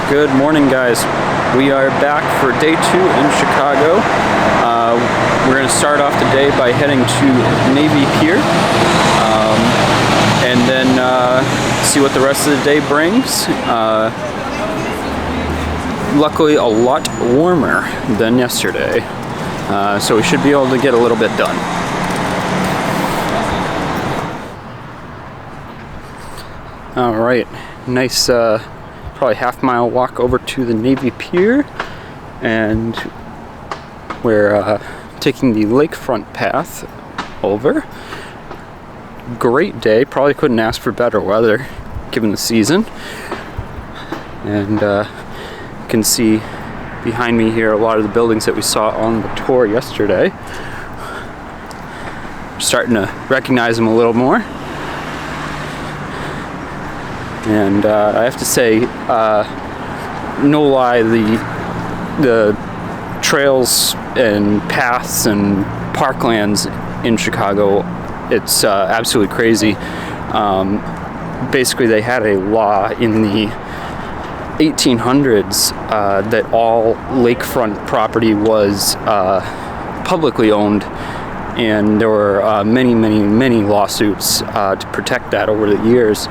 Good morning, guys. We are back for day 2 in Chicago. We're going to start off the day by heading to Navy Pier and then see what the rest of the day brings. Luckily, a lot warmer than yesterday, so we should be able to get a little bit done. All right, nice probably half-mile walk over to the Navy Pier, and we're taking the Lakefront path over. Great day, probably couldn't ask for better weather given the season. And you can see behind me here a lot of the buildings that we saw on the tour yesterday. Starting to recognize them a little more. And I have to say, no lie, the trails and paths and parklands in Chicago, it's absolutely crazy. Basically, they had a law in the 1800s that all lakefront property was publicly owned, and there were many lawsuits to protect that over the years.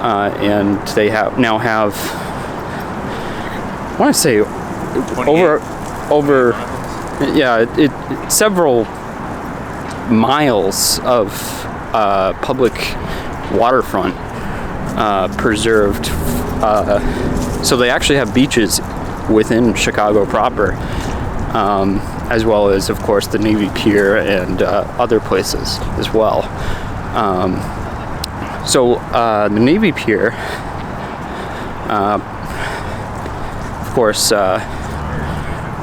And they now have, I want to say, over several miles of public waterfront preserved. So they actually have beaches within Chicago proper, as well as, of course, the Navy Pier and other places as well. So the Navy Pier, of course,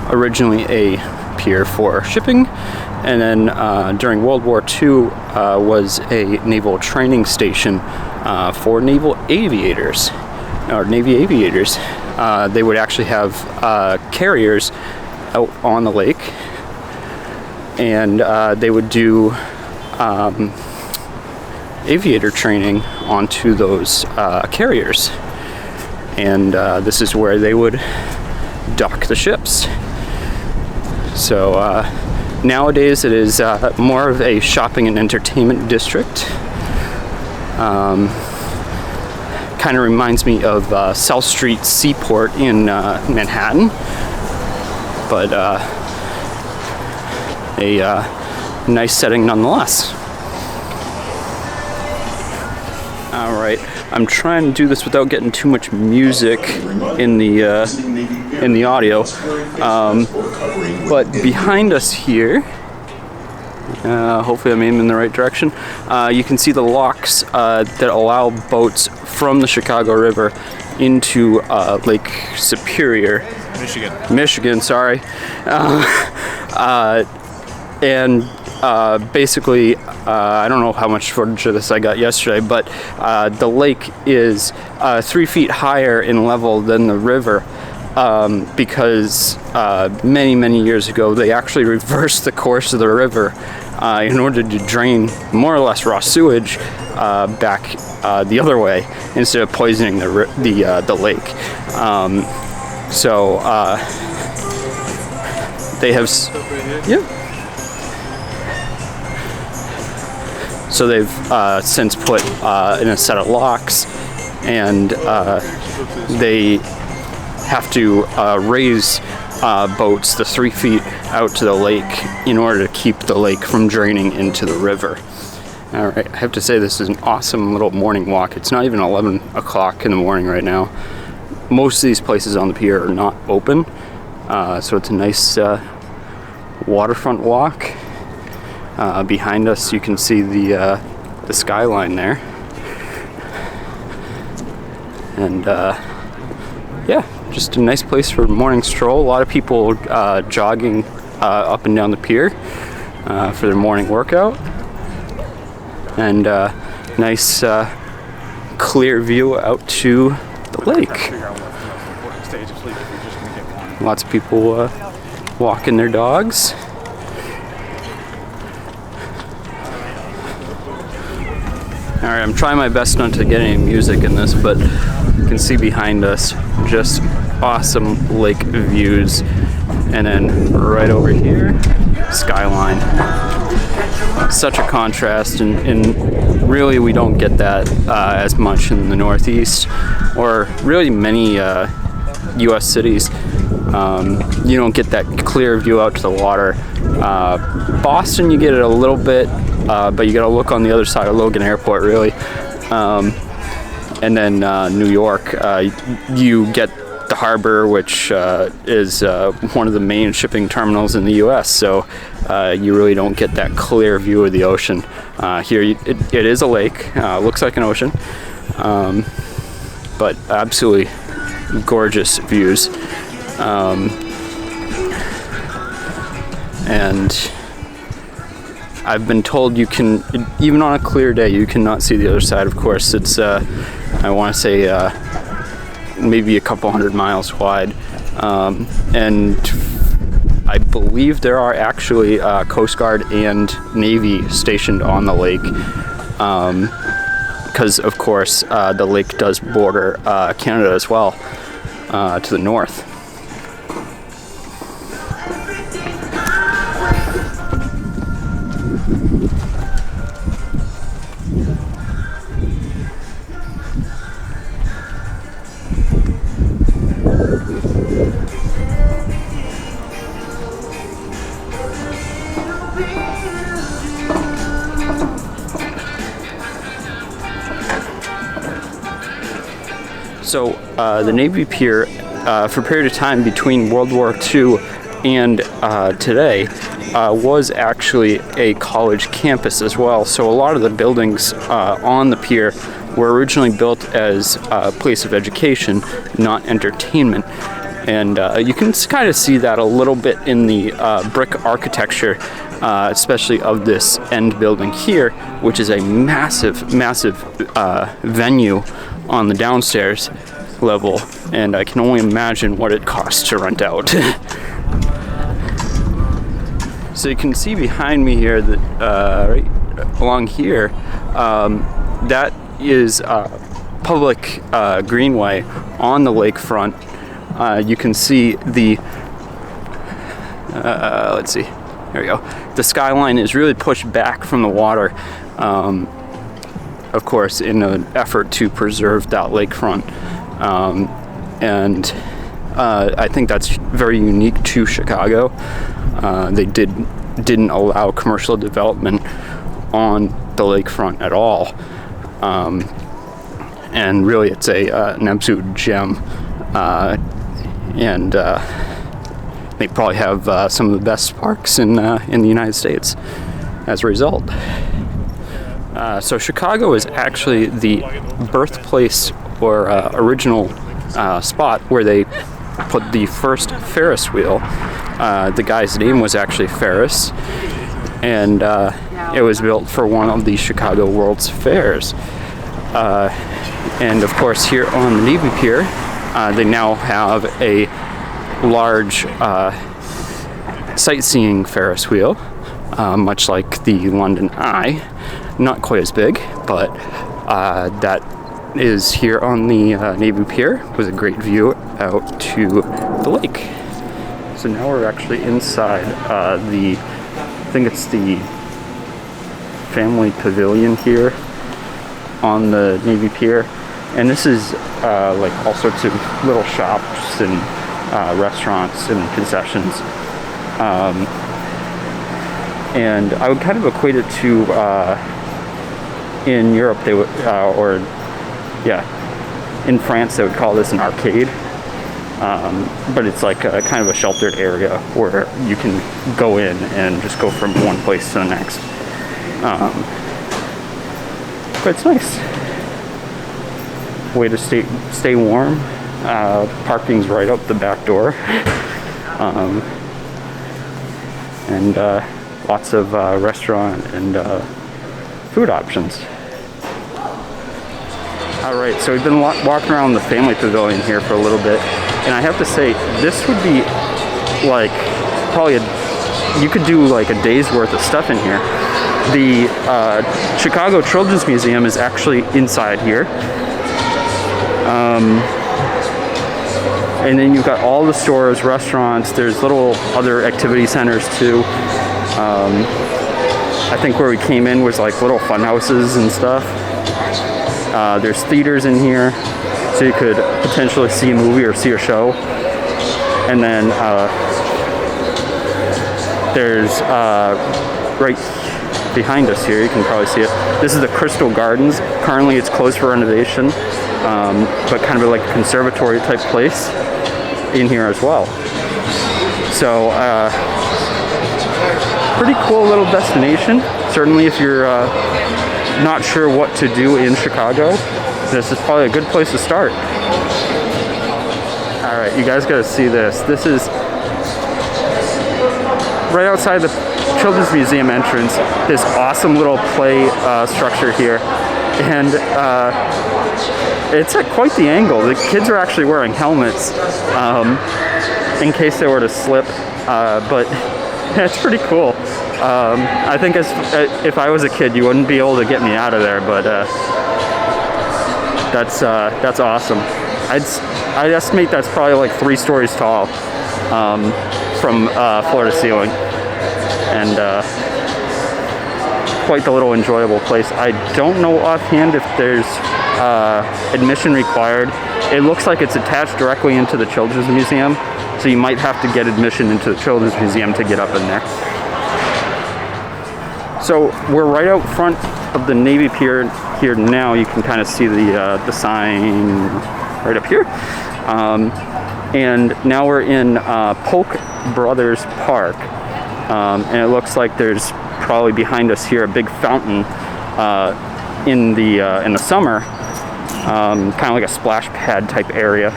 originally a pier for shipping, and then during World War II was a naval training station for naval aviators, or Navy aviators. They would actually have carriers out on the lake, and they would do aviator training onto those carriers, and this is where they would dock the ships. So nowadays it is more of a shopping and entertainment district. Kind of reminds me of South Street Seaport in Manhattan, but a nice setting nonetheless. Alright, I'm trying to do this without getting too much music in the audio, but behind us here, hopefully I'm aiming in the right direction, you can see the locks that allow boats from the Chicago River into Lake Superior. Michigan, sorry. And basically, I don't know how much footage of this I got yesterday, but the lake is 3 feet higher in level than the river, because many years ago they actually reversed the course of the river in order to drain more or less raw sewage back the other way instead of poisoning the lake. So they have, yeah. So they've since put in a set of locks, and they have to raise boats the 3 feet out to the lake in order to keep the lake from draining into the river. All right, I have to say this is an awesome little morning walk. It's not even 11 o'clock in the morning right now. Most of these places on the pier are not open, so it's a nice waterfront walk. Behind us you can see the Skyline there, and yeah, just a nice place for a morning stroll. A lot of people jogging up and down the pier for their morning workout, and nice clear view out to the lake. Lots of people walking their dogs. Alright, I'm trying my best not to get any music in this, but you can see behind us just awesome lake views. And then right over here, Skyline. Such a contrast, and really we don't get that as much in the Northeast, or really many U.S. cities. You don't get that clear view out to the water. Boston, you get it a little bit, but you gotta look on the other side of Logan Airport, really. And then New York, you get the harbor, which is one of the main shipping terminals in the U.S., so you really don't get that clear view of the ocean. Here, it is a lake, looks like an ocean, but absolutely gorgeous views. And I've been told you can, even on a clear day, you cannot see the other side. Of course, it's, I want to say, maybe a couple hundred miles wide. And I believe there are actually Coast Guard and Navy stationed on the lake. Because, of course, the lake does border Canada as well, to the north. So the Navy Pier, for a period of time between World War II and today, was actually a college campus as well. So a lot of the buildings on the pier were originally built as a place of education, not entertainment. And you can kind of see that a little bit in the brick architecture, especially of this end building here, which is a massive, massive venue on the downstairs level, and I can only imagine what it costs to rent out. So you can see behind me here that right along here, that is public Greenway on the lakefront. You can see the let's see, there we go. The skyline is really pushed back from the water, of course, in an effort to preserve that lakefront. And I think that's very unique to Chicago. They didn't allow commercial development on the lakefront at all. And really it's an absolute gem. And they probably have some of the best parks in the United States as a result. So Chicago is actually the birthplace or original spot where they put the first Ferris wheel. The guy's name was actually Ferris, and it was built for one of the Chicago World's Fairs. And of course, here on the Navy Pier, they now have a large sightseeing Ferris wheel, much like the London Eye. Not quite as big, but that is here on the Navy Pier with a great view out to the lake. So now we're actually inside I think it's the family pavilion here on the Navy Pier, and this is like all sorts of little shops and restaurants and concessions, and I would kind of equate it to in Europe they would in France they would call this an arcade, but it's like a kind of a sheltered area where you can go in and just go from one place to the next. But it's nice way to stay warm. Parking's right out the back door, and lots of restaurant and food options. Alright, so we've been walking around the family pavilion here for a little bit, and I have to say, this would be like probably you could do like a day's worth of stuff in here. The Chicago Children's Museum is actually inside here. And then you've got all the stores, restaurants, there's little other activity centers too. I think where we came in was like little fun houses and stuff. There's theaters in here, so you could potentially see a movie or see a show. And then there's right behind us here, you can probably see it. This is the Crystal Gardens. Currently it's closed for renovation, but kind of like a conservatory type place in here as well. So pretty cool little destination. Certainly if you're not sure what to do in Chicago, this is probably a good place to start. Alright, you guys gotta see this. This is right outside the Children's Museum entrance, this awesome little play structure here. And it's at quite the angle. The kids are actually wearing helmets in case they were to slip, but it's pretty cool. I think if I was a kid, you wouldn't be able to get me out of there, but that's awesome. I'd estimate that's probably like 3 stories tall from floor to ceiling, and quite the little enjoyable place. I don't know offhand if there's admission required. It looks like it's attached directly into the Children's Museum, so you might have to get admission into the Children's Museum to get up in there. So we're right out front of the Navy Pier here now. You can kind of see the sign right up here. And now we're in Polk Brothers Park. And it looks like there's probably behind us here a big fountain in the summer, kind of like a splash pad type area.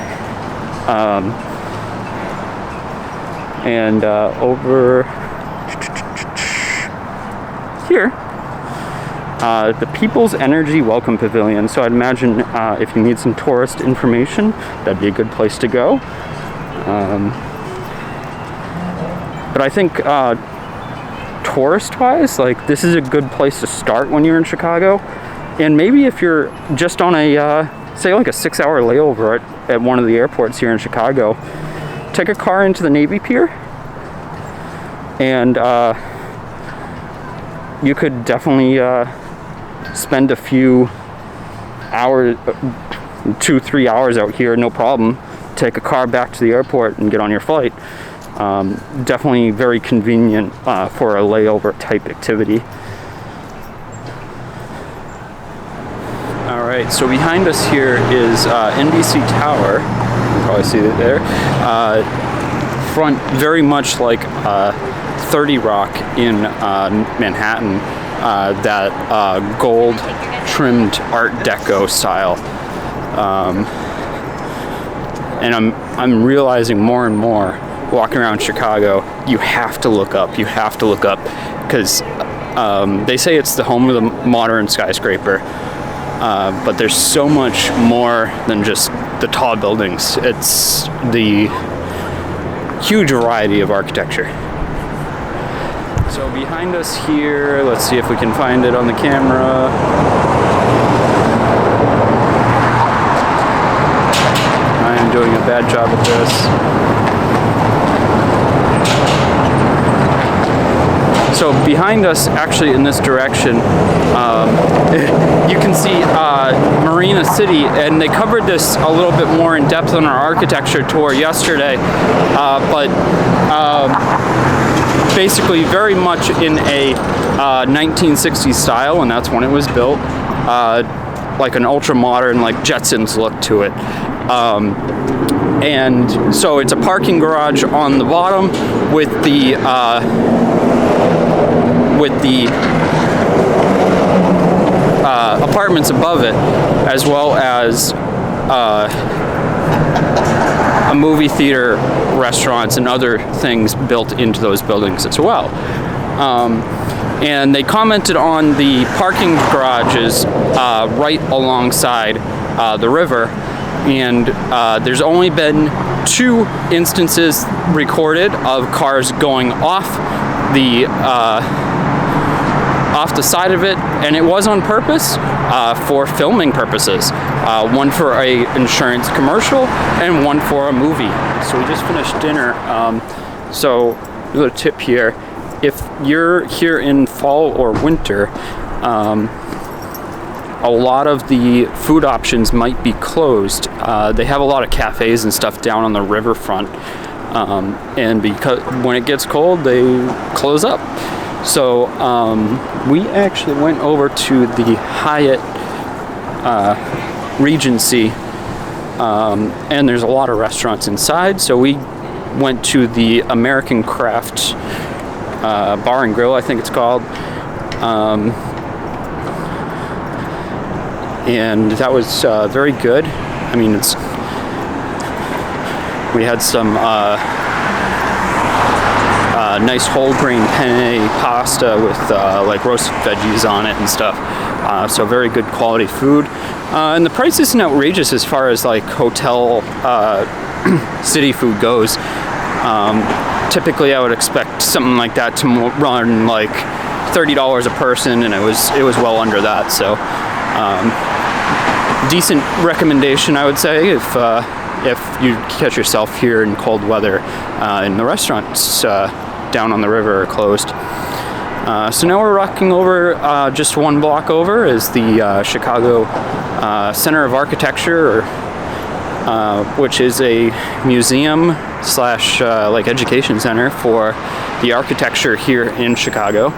And over here, the People's Energy Welcome Pavilion. So I'd imagine if you need some tourist information, that'd be a good place to go. But I think tourist-wise, like, this is a good place to start when you're in Chicago. And maybe if you're just on a, say like a 6-hour layover at one of the airports here in Chicago, take a car into the Navy Pier, and you could definitely spend a few hours, 2-3 hours out here, no problem. Take a car back to the airport and get on your flight. Definitely very convenient for a layover type activity. Alright, so behind us here is NBC Tower. You can probably see it there. Front very much like 30 Rock in Manhattan, that gold trimmed Art Deco style. And I'm realizing more and more walking around Chicago, you have to look up. You have to look up because they say it's the home of the modern skyscraper, but there's so much more than just the tall buildings. It's the huge variety of architecture. So behind us here, let's see if we can find it on the camera. I am doing a bad job at this. So behind us, actually in this direction, you can see Marina City, and they covered this a little bit more in depth on our architecture tour yesterday, but basically very much in a 1960s style, and that's when it was built, like an ultra-modern, like Jetsons look to it. And so it's a parking garage on the bottom with the apartments above it, as well as a movie theater, restaurants, and other things built into those buildings as well. And they commented on the parking garages right alongside the river, and there's only been 2 instances recorded of cars going off the off the side of it, and it was on purpose for filming purposes. One for a insurance commercial and one for a movie. So we just finished dinner. So a little tip here: if you're here in fall or winter, a lot of the food options might be closed. They have a lot of cafes and stuff down on the riverfront, and because when it gets cold, they close up. So we actually went over to the Hyatt Regency, and there's a lot of restaurants inside. So we went to the American Craft Bar and Grill, I think it's called. And that was very good. I mean, we had some nice whole grain penne pasta with like roasted veggies on it and stuff. So very good quality food. And the price isn't outrageous as far as like hotel city food goes. Typically I would expect something like that to run like $30 a person, and it was well under that. So decent recommendation, I would say, if you catch yourself here in cold weather, and the restaurants down on the river are closed. So now we're rocking over, just one block over is the Chicago Center of Architecture, which is a museum slash like education center for the architecture here in Chicago.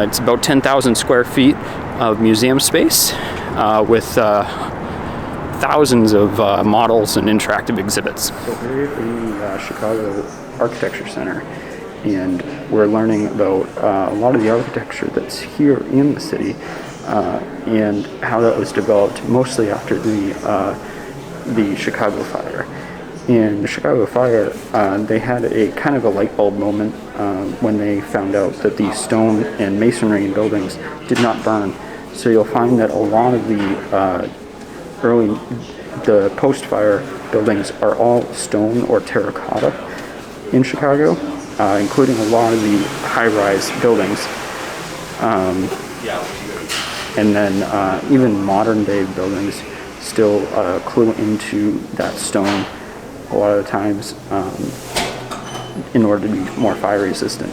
It's about 10,000 square feet of museum space, with thousands of models and interactive exhibits. So we're in the Chicago Architecture Center, and we're learning about a lot of the architecture that's here in the city, and how that was developed mostly after the Chicago fire. In the Chicago fire, they had a kind of a light bulb moment when they found out that the stone and masonry in buildings did not burn. So you'll find that a lot of the post-fire buildings are all stone or terracotta in Chicago, including a lot of the high-rise buildings. And then even modern-day buildings still clue into that stone a lot of the times in order to be more fire-resistant.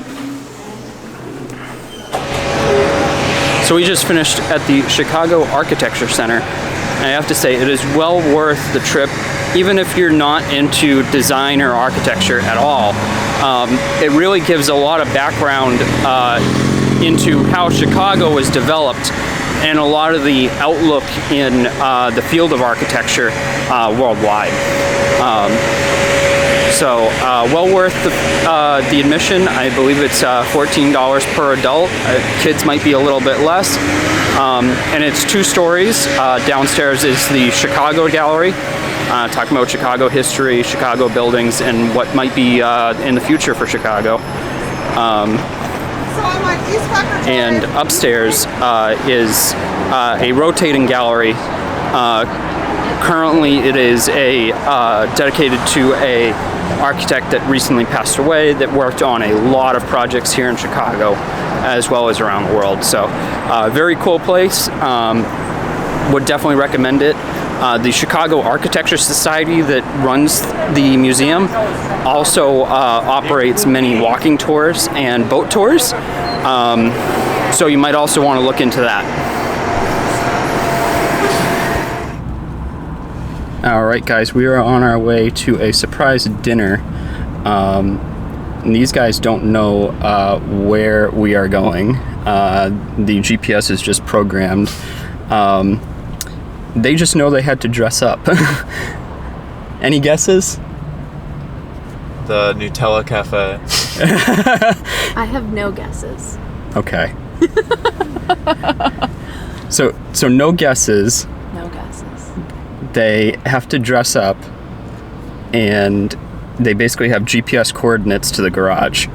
So we just finished at the Chicago Architecture Center, and I have to say it is well worth the trip, even if you're not into design or architecture at all. It really gives a lot of background into how Chicago was developed and a lot of the outlook in the field of architecture worldwide. So well worth the admission. I believe it's $14 per adult. Kids might be a little bit less. And it's 2 stories. Downstairs is the Chicago Gallery, talking about Chicago history, Chicago buildings, and what might be in the future for Chicago. And upstairs is a rotating gallery. Currently it is dedicated to a architect that recently passed away that worked on a lot of projects here in Chicago as well as around the world. So very cool place. Would definitely recommend it. The Chicago Architecture Society that runs the museum also operates many walking tours and boat tours. So you might also want to look into that. Alright guys, we are on our way to a surprise dinner. And these guys don't know where we are going. The GPS is just programmed. They just know they had to dress up. Any guesses? The Nutella Cafe. I have no guesses. Okay. So no guesses. No guesses. They have to dress up, and they basically have GPS coordinates to the garage.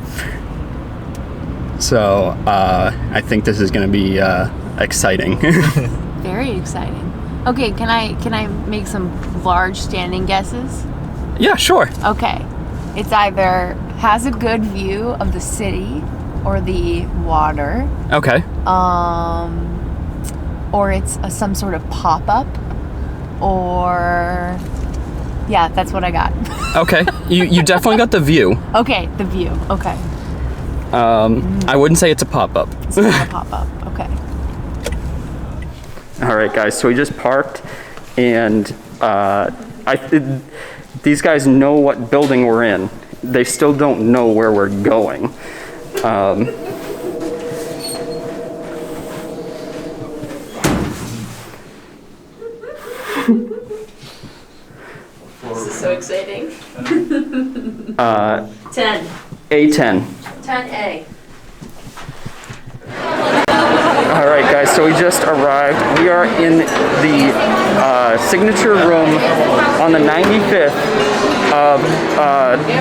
So I think this is going to be exciting. Very exciting. Okay, can I make some large standing guesses? Yeah, sure. Okay. It's either has a good view of the city or the water. Okay. Or it's some sort of pop-up, or yeah, that's what I got. Okay, you definitely got the view. Okay, the view. Okay. I wouldn't say it's a pop-up. It's not a pop-up. Okay. All right, guys. So we just parked, and these guys know what building we're in. They still don't know where we're going. This is so exciting. 10. A10. 10A. All right, guys, so we just arrived. We are in the signature room on the 95th of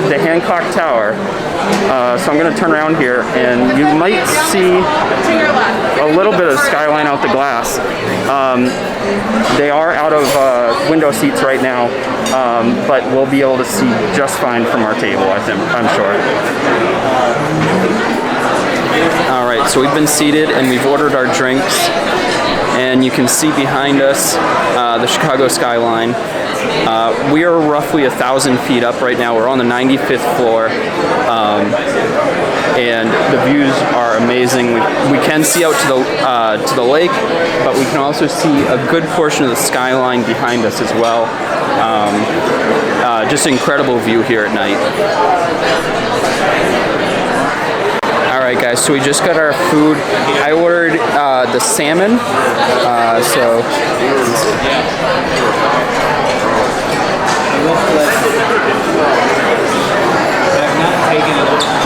the Hancock Tower. So I'm going to turn around here, and you might see a little bit of Skyline out the glass. They are out of window seats right now, but we'll be able to see just fine from our table, I'm sure. All right, so we've been seated and we've ordered our drinks, and you can see behind us the Chicago skyline. We are roughly 1,000 feet up right now. We're on the 95th floor, and the views are amazing. We can see out to the lake, but we can also see a good portion of the skyline behind us as well. Just an incredible view here at night. Alright guys, so we just got our food. I ordered the salmon,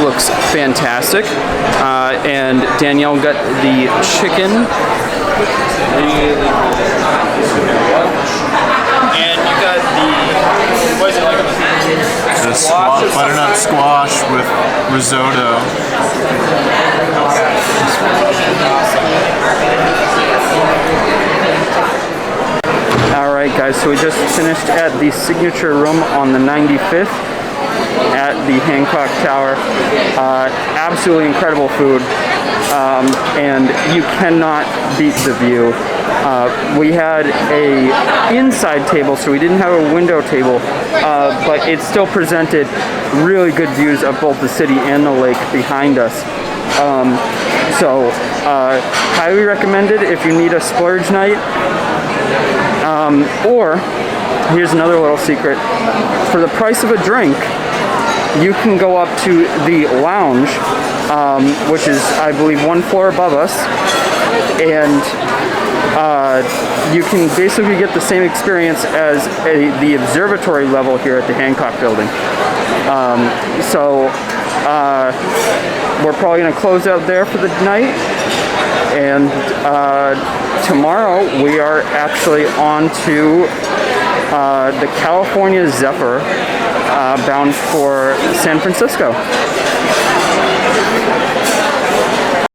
looks fantastic. And Danielle got the chicken. And you got the, what is it like? The butternut squash with risotto. Alright guys, so we just finished at the signature room on the 95th at the Hancock Tower. Absolutely incredible food, and you cannot beat the view. We had a inside table, so we didn't have a window table, but it still presented really good views of both the city and the lake behind us. Highly recommended if you need a splurge night. Or, here's another little secret. For the price of a drink, you can go up to the lounge, which is, I believe, one floor above us, and you can basically get the same experience as the observatory level here at the Hancock building. We're probably going to close out there for the night, and tomorrow we are actually on to the California Zephyr, bound for San Francisco.